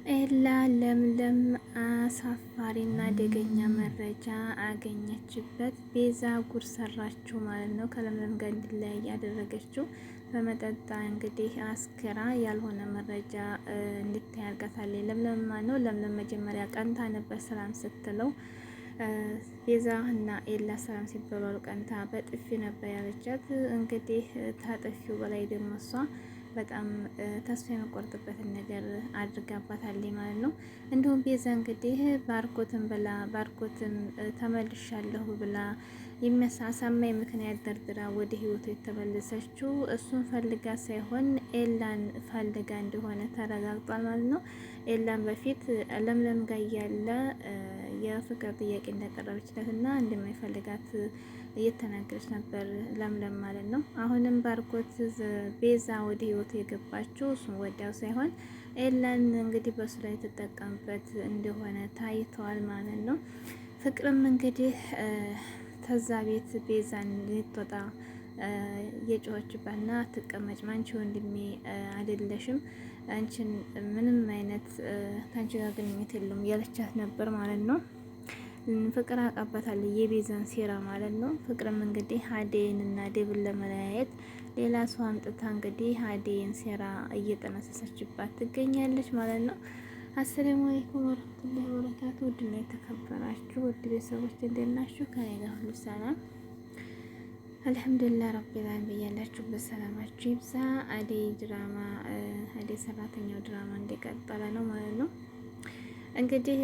ኤላ ለምለም አሳፋሪና አደገኛ መረጃ አገኘችበት። ቤዛ ጉር ሰራችው ማለት ነው። ከለምለም ጋር እንዲለያይ ያደረገችው በመጠጣ እንግዲህ አስክራ ያልሆነ መረጃ እንድታይ አድርጋታለች። ለምለም ነው። ለምለም መጀመሪያ ቀንታ ነበር ሰላም ስትለው፣ ቤዛ እና ኤላ ሰላም ሲባባሉ ቀንታ በጥፊ ነበር ያለቻት። እንግዲህ ታጠፊው በላይ ደግሞ እሷ በጣም ተስፋ የመቆርጥበትን ነገር አድርጋባታለች ማለት ነው። እንዲሁም ቤዛ እንግዲህ ባርኮትን ተመልሻለሁ ብላ የሚያሳማኝ ምክንያት ደርድራ ወደ ህይወቱ የተመለሰችው እሱን ፈልጋ ሳይሆን ኤላን ፈልጋ እንደሆነ ተረጋግጧል ማለት ነው። ኤላን በፊት ለምለም ጋር ያለ የፍቅር ጥያቄ እንዳቀረበችለት እና እንደማይፈልጋት እየተናገረች ነበር ለምለም ማለት ነው። አሁንም ባርኮት ቤዛ ወደ ህይወቱ የገባችው እሱን ወዲያው ሳይሆን ኤላን እንግዲህ በሱ ላይ የተጠቀምበት እንደሆነ ታይተዋል ማለት ነው። ፍቅርም እንግዲህ ተዛ ቤት ቤዛን ልትወጣ የጮኸችባትና ትቀመጭ አንቺ ወንድሜ አይደለሽም፣ አንቺን ምንም አይነት ከአንቺ ጋር ግንኙነት የለውም ያለቻት ነበር ማለት ነው። ፍቅር አውቃባታለች የቤዛን ሴራ ማለት ነው። ፍቅርም እንግዲህ አደይን እና ዴብን ለመለያየት ሌላ ሰው አምጥታ እንግዲህ አደይን ሴራ እየጠነሰሰችባት ትገኛለች ማለት ነው። አሰላሙ አለይኩም ወራህመቱላሂ ወበረካቱ። ውድና የተከበራችሁ ውድ ቤተሰቦች እንዴት ናችሁ? ከኔ ጋር ሁሉ ሰላም አልሐምዱሊላህ ረቢል ዓለሚን። ብያላችሁበት ሰላማችሁ ይብዛ። አደይ ሰራተኛው ድራማ እንደቀጠለ ነው ማለት ነው። እንግዲህ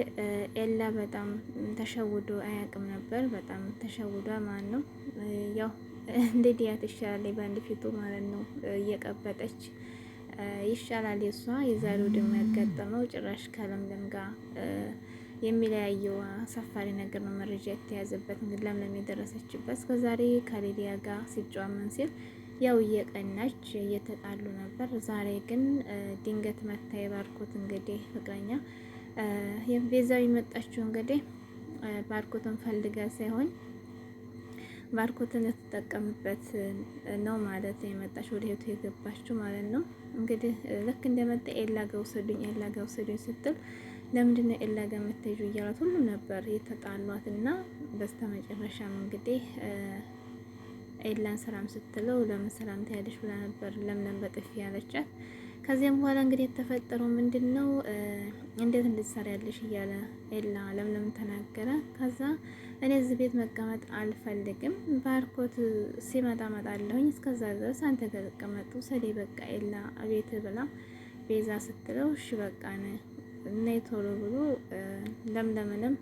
ኤላ በጣም ተሸውዶ አያውቅም ነበር። በጣም ተሸውዷል ማለት ነው። ያው እንደ ዲያት ይሻላል በአንድ ፊቱ ማለት ነው። እየቀበጠች ይሻላል የሷ። የዛሬው ደግሞ ያጋጠመው ጭራሽ ከለምለም ጋር የሚለያየው አሳፋሪ ነገር ነው። መረጃ የተያዘበት እንግዲህ ለምለም የደረሰችበት እስከዛሬ ከሊዲያ ጋር ሲጫወምን ሲል ያው እየቀናች እየተጣሉ ነበር። ዛሬ ግን ድንገት መታ የባርኮት እንግዲህ ፍቅረኛ ቤዛዊ መጣችው እንግዲህ ባርኮትን ፈልጋ ሳይሆን ባርኮትን ልትጠቀምበት ነው ማለት የመጣች ወደ ህይወቱ የገባችው ማለት ነው። እንግዲህ ልክ እንደመጣ ኤላ ጋር ውሰዱኝ ስትል ለምንድነው ኤላ ጋር የምትሄጂው እያሏት ሁሉም ነበር የተጣሏት እና በስተመጨረሻም እንግዲህ ኤላን ሰላም ስትለው ለምን ሰላም ትያለሽ ብላ ነበር ለምለም በጥፊ ያለቻት። ከዚያም በኋላ እንግዲህ የተፈጠረው ምንድነው እንዴት እንድትሰሪያለሽ እያለ ኤላ ለምለም ተናገረ። ከዛ እኔ እዚህ ቤት መቀመጥ አልፈልግም፣ ባርኮት ሲመጣ እመጣለሁኝ፣ እስከዛ ድረስ አንተ ጋር ተቀመጡ ሰዴ በቃ ኤላ ቤት ብላ ቤዛ ስትለው እሺ በቃ እኔ ቶሎ ብሎ ለምለምንም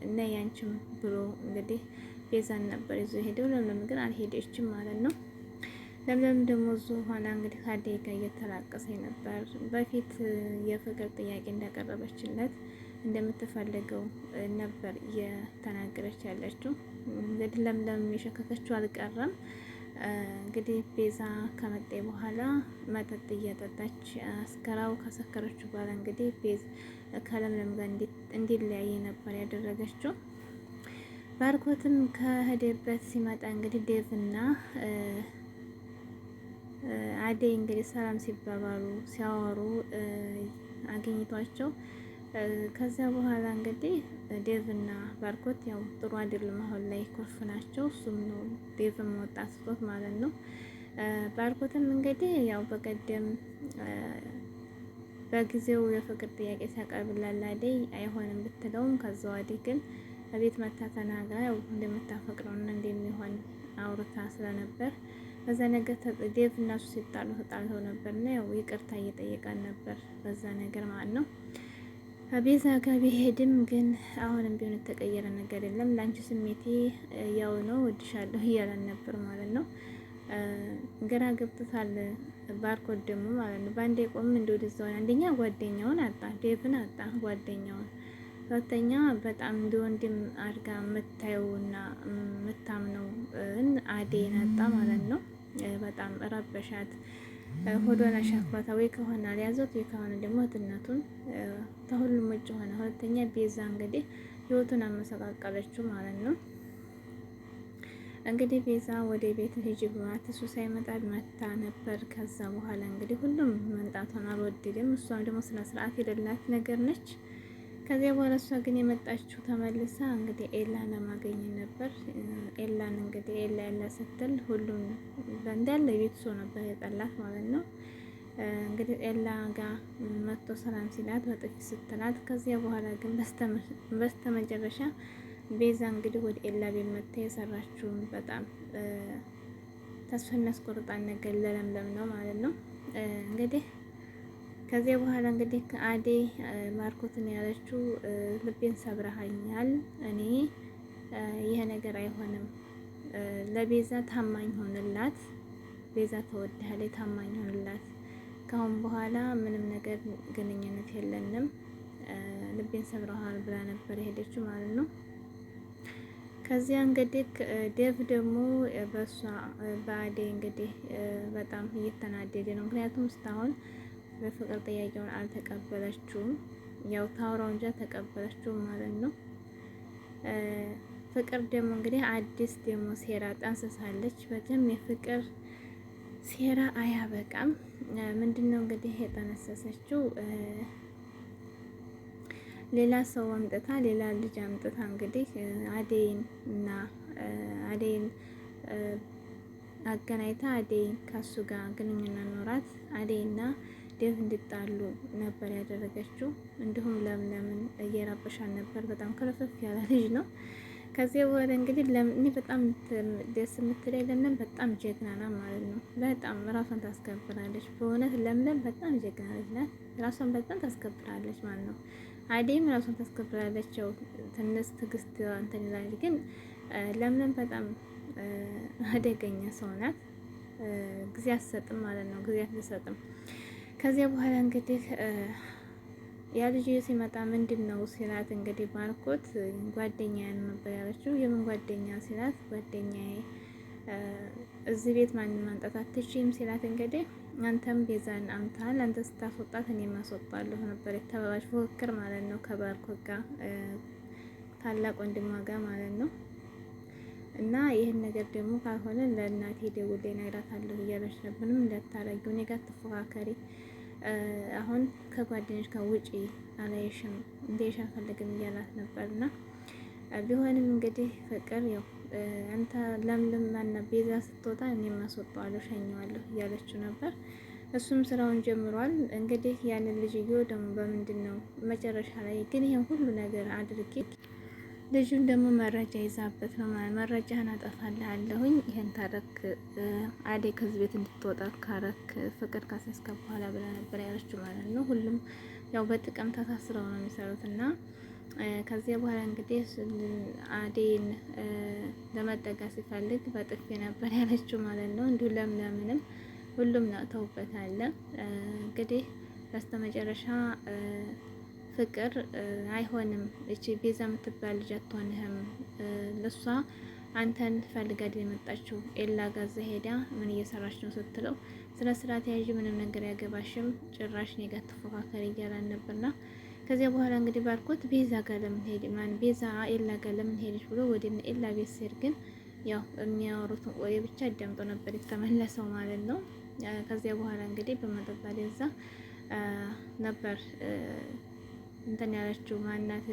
እነ ያንቺም ብሎ እንግዲህ ቤዛን ነበር ይዞ ሄደው። ለምለም ግን አልሄደችም ማለት ነው። ለምለም ደግሞ እዙ ሆና እንግዲህ ከአደይ ጋር እየተላቀሰኝ ነበር። በፊት የፍቅር ጥያቄ እንዳቀረበችለት እንደምትፈልገው ነበር እየተናገረች ያለችው። እንግዲህ ለምለም የሸከከችው አልቀረም። እንግዲህ ቤዛ ከመጣ በኋላ መጠጥ እየጠጣች አስከራው ከሰከረችው በኋላ እንግዲህ ቤዛ ከለምለም ጋር እንዲለያይ ነበር ያደረገችው። ባርኮትም ከሄደበት ሲመጣ እንግዲህ ዴቭና አደይ እንግዲህ ሰላም ሲባባሉ ሲያወሩ አግኝቷቸው ከዛ በኋላ እንግዲህ ዴቭና ባርኮት ያው ጥሩ አይደለም፣ አሁን ላይ ኩርፍ ናቸው። እሱም ነው ዴቭም ወጣት ስጦት ማለት ነው። ባርኮትም እንግዲህ ያው በቀደም በጊዜው የፍቅር ጥያቄ ሲያቀርብላት አደይ አይሆንም ብትለውም ከዛ ወዲህ ግን በቤት መታ ተናግራ ያው እንደምታፈቅረውና እንደሚሆን አውርታ ስለነበር በዛ ነገር ዴቭ እና እሱ ሲጣሉ ተጣልተው ነበርና ያው ይቅርታ እየጠየቃን ነበር በዛ ነገር ማለት ነው። ቤዛ ጋር ቢሄድም ግን አሁንም ቢሆን የተቀየረ ነገር የለም፣ ላንቺ ስሜቴ ያው ነው እወድሻለሁ እያለን ነበር ማለት ነው። ግራ ገብቶታል ባርኮት ደግሞ ማለት ነው። ባንዴ ቆም እንደወደዛው አንደኛ ጓደኛውን አጣ፣ ዴቭን አጣ ጓደኛውን። ሁለተኛ በጣም እንደ ወንድም አድርጋ የምታየውና የምታምነው አደይን አጣ ማለት ነው። በጣም ረበሻት፣ ሆዷን አሻፋታ። ወይ ከሆነ አልያዘት ወይ ከሆነ ደግሞ እህትነቱን ከሁሉም ውጭ ሆነ። ሁለተኛ ቤዛ እንግዲህ ህይወቱን አመሰቃቀለችው ማለት ነው። እንግዲህ ቤዛ ወደ ቤት ሂጂ ብሏት እሱ ሳይመጣ መታ ነበር። ከዛ በኋላ እንግዲህ ሁሉም መምጣቷን አልወደድም። እሷም ደግሞ ስነ ስርዓት የሌላት ነገር ነች። ከዚያ በኋላ እሷ ግን የመጣችው ተመልሳ እንግዲህ ኤላን ለማገኘት ነበር። ኤላን እንግዲህ ኤላ ስትል ሁሉም እንዳለ ቤት ሰው ነበር የጠላት ማለት ነው። እንግዲህ ኤላ ጋር መጥቶ ሰላም ሲላት በጥፊ ስትላት፣ ከዚያ በኋላ ግን በስተመጨረሻ ቤዛ እንግዲህ ወደ ኤላ ቤት መታ የሰራችውን በጣም ተስፋ የሚያስቆርጣን ነገር ለለምለም ነው ማለት ነው። እንግዲህ ከዚያ በኋላ እንግዲህ ከአዴ ማርኮትን ያለችው ልቤን ሰብረሃኛል፣ እኔ ይሄ ነገር አይሆንም፣ ለቤዛ ታማኝ ሆንላት፣ ቤዛ ተወድሃለች፣ ታማኝ ሆንላት፣ ካሁን በኋላ ምንም ነገር ግንኙነት የለንም፣ ልቤን ሰብረሃል ብላ ነበር የሄደችው ማለት ነው። ከዚያ እንግዲህ ዴቭ ደግሞ በሷ በአዴ እንግዲህ በጣም እየተናደደ ነው። ምክንያቱም እስካሁን በፍቅር ጥያቄውን አልተቀበለችውም። ያው ታውራው እንጂ አልተቀበለችውም ማለት ነው። ፍቅር ደግሞ እንግዲህ አዲስ ደግሞ ሴራ ጠንስሳለች። በጣም የፍቅር ሴራ አያበቃም። ምንድነው እንግዲህ የጠነሰሰችው? ሌላ ሰው አምጥታ ሌላ ልጅ አምጥታ እንግዲህ አዴይን አገናኝታ አዴይን ከሱ ጋር ግንኙነት ኖራት አዴይና ዴቭ እንዲጣሉ ነበር ያደረገችው። እንዲሁም ለምለምን እየራበሻን ነበር። በጣም ከለፈፍ ያለ ልጅ ነው። ከዚህ በኋላ እንግዲህ ለምን በጣም ደስ የምትለኝ ለምለም በጣም ጀግና ናት ማለት ነው። በጣም ራሷን ታስከብራለች። በእውነት ለምለም በጣም ጀግና ልጅ ናት። ራሷን በጣም ታስከብራለች ማለት ነው። አዴይም ራሷን ታስከብራለች። ያው ትንሽ ትዕግስት እንትን ይላል፣ ግን ለምለም በጣም አደገኛ ሰው ናት። ጊዜ አትሰጥም ማለት ነው። ጊዜ አትሰጥም። ከዚያ በኋላ እንግዲህ ያ ልጅ ሲመጣ ምንድን ነው ሲላት፣ እንግዲህ ባርኮት ጓደኛዬ ነበር ያለችው። የምን ጓደኛ ሲላት፣ ጓደኛዬ እዚህ ቤት ማንን ማንጣት አትችይም ሲላት፣ እንግዲህ አንተም ቤዛን አምታል፣ አንተ ስታስወጣት እኔ ማስወጣለሁ ነበር የተባባች ፉክክር ማለት ነው። ከባርኮት ጋር ታላቅ ወንድሟ ጋር ማለት ነው። እና ይህን ነገር ደግሞ ካልሆነ ለእናቴ ደውሌ እነግራታለሁ እያለች ነበር። ምንም እንዳታረጊው፣ እኔ ጋር ትፎካከሪ፣ አሁን ከጓደኞች ጋር ውጪ፣ አላየሽም እንዴሽ አልፈልግም እያላት ነበርና ቢሆንም እንግዲህ ፍቅር ያው አንተ ለምለም ማና ቤዛ ስትወጣ እኔ ማስወጣዋለሁ ሸኘዋለሁ እያለችው ነበር። እሱም ስራውን ጀምሯል። እንግዲህ ያንን ልጅዮ ደግሞ በምንድን ነው መጨረሻ ላይ ግን ይሄን ሁሉ ነገር አድርጌ ልጁን ደግሞ መረጃ ይዛበት ነው ማለት መረጃህን አጠፋልሃለሁኝ ይሄን ታረክ አዴ ከዚህ ቤት እንድትወጣ ካረክ ፍቅር ካስያዝከ በኋላ ብላ ነበር ያለችው ማለት ነው። ሁሉም ያው በጥቅም ተሳስረው ነው የሚሰሩትና ከዚያ በኋላ እንግዲህ አዴን ለመጠጋ ሲፈልግ በጥፊ ነበር ያለችው ማለት ነው። እንዲሁ ለምለምንም ሁሉም ተውበታል። እንግዲህ በስተመጨረሻ ፍቅር አይሆንም፣ እቺ ቤዛ የምትባል ልጅ አትሆንህም፣ ለሷ አንተን ፈልጋ የመጣችው ኤላ ጋዛ ሄዳ ምን እየሰራች ነው ስትለው፣ ስለ ስርዓት ያዥ ምንም ነገር ያገባሽም፣ ጭራሽ እኔ ጋር ትፎካከሪ እያላን ነበርና ከዚያ በኋላ እንግዲህ ባርኮት ቤዛ ጋር ለምን ሄድ ቤዛ ኤላ ጋር ለምን ሄደች ብሎ ወደ ኤላ ቤት ሲሄድ ግን ያው የሚያወሩት ወይ ብቻ አዳምጦ ነበር የተመለሰው ማለት ነው። ከዚያ በኋላ እንግዲህ በመጠጣ እዛ ነበር እንትን ያለችው ማናት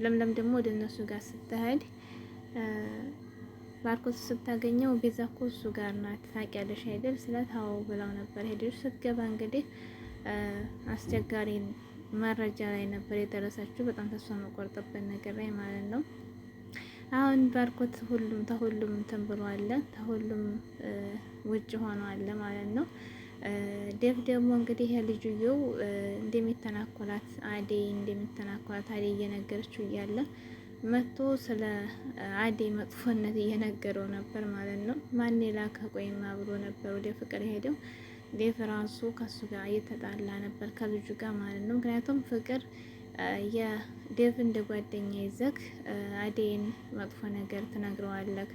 ለምለም ደግሞ ወደ እነሱ ጋር ስትሄድ ባርኮት ስታገኘው ቤዛ እኮ እሱ ጋር ናት ታውቂያለሽ አይደል ስለታው ብላው ነበር። ሄደች ስትገባ እንግዲህ አስቸጋሪ መረጃ ላይ ነበር የደረሰችው። በጣም ተስፋ መቆርጥበት ነገር ላይ ማለት ነው። አሁን ባርኮት ተሁሉም እንትን ብሏል፣ ተሁሉም ውጭ ሆኗል ማለት ነው። ዴቭ ደግሞ እንግዲህ የልጅየው እንደሚተናኮላት አዴይ እየነገረችው እያለ መጥቶ ስለ አዴይ መጥፎነት እየነገረው ነበር ማለት ነው። ማን ላከ ቆይማ ብሎ ነበር ወደ ፍቅር ሄደው። ዴቭ ራሱ ከሱ ጋር እየተጣላ ነበር ከልጁ ጋር ማለት ነው። ምክንያቱም ፍቅር የዴቭ እንደ ጓደኛ ይዘክ አዴይን መጥፎ ነገር ትነግረዋለክ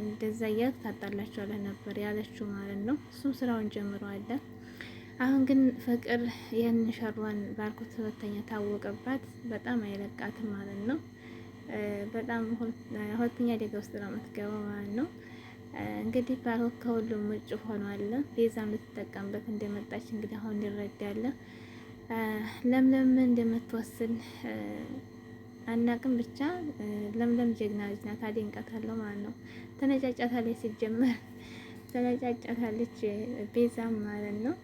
እንደዛ እያልክ ታጣላችኋለህ ነበር ያለችው ማለት ነው። እሱም ስራውን ጀምሯል። አሁን ግን ፍቅር ይህን ሸሯን ባርኮት ሁለተኛ ታወቀባት፣ በጣም አይለቃትም ማለት ነው። በጣም ሁለተኛ አደጋ ውስጥ ነው የምትገባው ማለት ነው። እንግዲህ ባሮክ ከሁሉም ውጭ ሆኗል። ቤዛም ልትጠቀምበት እንደመጣች እንግዲህ አሁን ይረዳል። ለምለም እንደምትወስን አናቅም። ብቻ ለምለም ጀግና ልጅ ናት፣ አደንቃታለሁ ማለት ነው። ተነጫጫታለች፣ ሲጀመር ተነጫጫታለች ቤዛም ማለት ነው።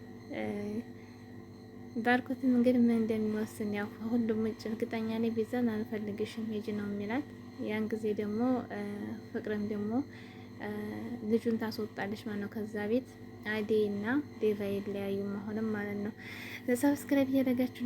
ባርኮትም እንግዲህ ምን እንደሚወስን ያው ሁሉም ውጭ እርግጠኛ ነኝ ቤዛን አልፈልግሽም ሂጂ ነው የሚላት። ያን ጊዜ ደግሞ ፍቅርም ደግሞ ልጁን ታስወጣለች ማለት ነው ከዛ ቤት። አዴ እና ዴቫ ይለያዩ መሆንም ማለት ነው። ሰብስክራይብ እያደረጋችሁ